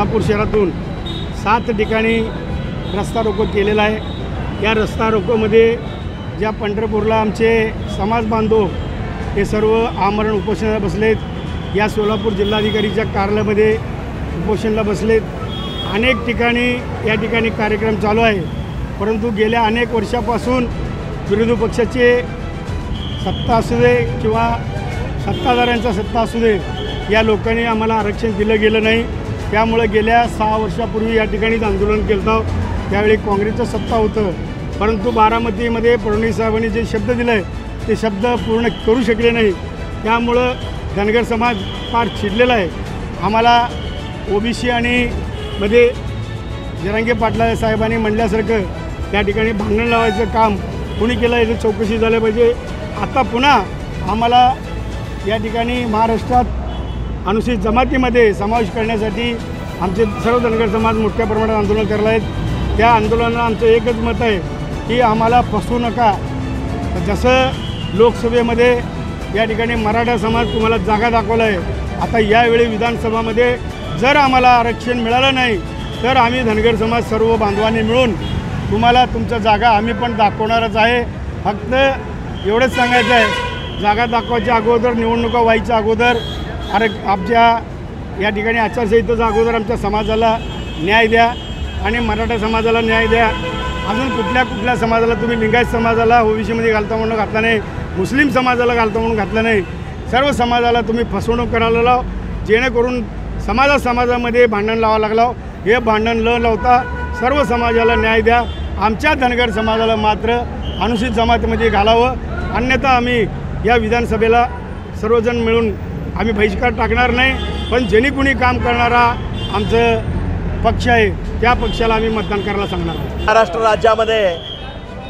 सोलापूर शहरातून 7 ठिकाणी रस्ता रोको केलेला आहे। या रस्ता रोकोमध्ये ज्या पंढरपूरला आमचे समाज बांधव हे सर्व आमरण उपोषणाला बसलेत। या सोलापूर जिल्हाधिकारीच्या कार्यालयामध्ये उपोषणाला बसलेत। अनेक ठिकाणी या ठिकाणी कार्यक्रम चालू आहे, परंतु गेल्या अनेक वर्षापासून विरोधी पक्षाचे सत्ता असू दे किंवा सत्ताधाऱ्यांचा सत्ता असू दे, या लोकांनी आम्हाला आरक्षण दिलं गेलं नाही। त्यामुळे गेल्या 6 वर्षापूर्वी या ठिकाणीच आंदोलन केलं होतं। त्यावेळी काँग्रेसचं सत्ता होतं, परंतु बारामतीमध्ये फडणवीस साहेबांनी जे शब्द दिले ते शब्द पूर्ण करू शकले नाही। त्यामुळं धनगर समाज फार चिडलेला आहे। आम्हाला ओबीसी आणि मध्ये जरांगे पाटील साहेबांनी म्हणल्यासारखं त्या ठिकाणी भांडण लावायचं काम कुणी केलं याची चौकशी झाली पाहिजे। आता पुन्हा आम्हाला या ठिकाणी महाराष्ट्रात अनुसूचित जमातीमध्ये समावेश करण्यासाठी आमचे सर्व धनगर समाज मोठ्या प्रमाणात आंदोलन करत आहेत। त्या आंदोलनाला आमचं एकच मत आहे की आम्हाला फसवू नका। जसं लोकसभेमध्ये या ठिकाणी मराठा समाज तुम्हाला जागा दाखवला आहे, आता यावेळी विधानसभामध्ये जर आम्हाला आरक्षण मिळालं नाही तर आम्ही धनगर समाज सर्व बांधवांनी मिळून तुम्हाला तुमच्या जागा आम्ही पण दाखवणारच आहे। फक्त एवढंच सांगायचं आहे, जागा दाखवायच्या अगोदर, निवडणुका व्हायच्या अगोदर आमच्या या ठिकाणी आचारसंहितेच्या अगोदर आमच्या समाजाला न्याय द्या आणि मराठा समाजाला न्याय द्या। अजून कुठल्या समाजाला तुम्ही लिंगायत समाजाला ओबीसीमध्ये घालता म्हणून घातला नाही, मुस्लिम समाजाला घालता म्हणून घातलं नाही। सर्व समाजाला तुम्ही फसवणूक करायला लाव, जेणेकरून समाजामध्ये भांडण लावावं लागलं। हे भांडण न लावता सर्व समाजाला न्याय द्या। आमच्या धनगर समाजाला मात्र अनुसूचित जमातीमध्ये घालावं, अन्यथा आम्ही या विधानसभेला सर्वजण मिळून आम्ही बहिष्कार टाकणार नाही। पण ज्यांनी कुणी काम करणारा आमचं पक्ष आहे त्या पक्षाला आम्ही मतदान करायला सांगणार आहोत। महाराष्ट्र राज्यामध्ये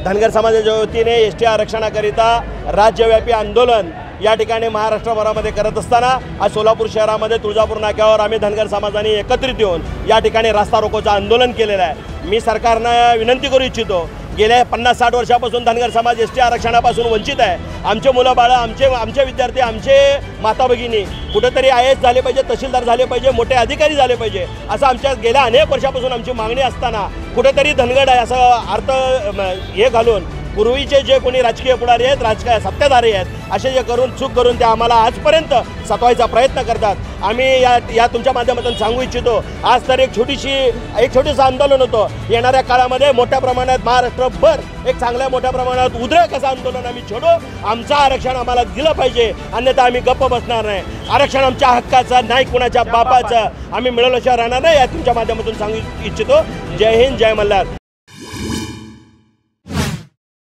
धनगर समाजाच्या वतीने एसटी आरक्षणाकरिता राज्यव्यापी आंदोलन या ठिकाणी महाराष्ट्रभरामध्ये करत असताना आज सोलापूर शहरामध्ये तुळजापूर नाक्यावर आम्ही धनगर समाजाने एकत्रित येऊन या ठिकाणी रास्ता रोकोचं आंदोलन केलेलं आहे। मी सरकारनं विनंती करू इच्छितो, गेल्या 50-60 वर्षापासून धनगर समाज एसटी आरक्षणापासून वंचित आहे। आमचे मुलं बाळं, आमचे विद्यार्थी, आमचे माता भगिनी कुठेतरी IAS झाले पाहिजे, तहसीलदार झाले पाहिजे, मोठे अधिकारी झाले पाहिजे, असं आमच्या गेल्या अनेक वर्षापासून आमची मागणी असताना कुठेतरी धनगड आहे असं अर्थ हे घालून पूर्वीचे जे कोणी राजकीय पुढारी आहेत, राजकीय सत्ताधारी आहेत, असे जे चूक करून ते आम्हाला आजपर्यंत सतवायचा प्रयत्न करतात। आम्ही या तुमच्या माध्यमातून सांगू इच्छितो, आज तर एक छोटंसं आंदोलन होतं। येणाऱ्या काळामध्ये मोठ्या प्रमाणात महाराष्ट्रभर एक चांगल्या मोठ्या प्रमाणात उद्रेक असं आंदोलन आम्ही छेडू। आमचं आरक्षण आम्हाला दिलं पाहिजे, अन्यथा आम्ही गप्प बसणार नाही। आरक्षण आमच्या हक्काचं नाही, कुणाच्या बापाचं, आम्ही मिळवल्याशिवाय राहणार नाही। या तुमच्या माध्यमातून सांगू इच्छितो। जय हिंद, जय मल्हार।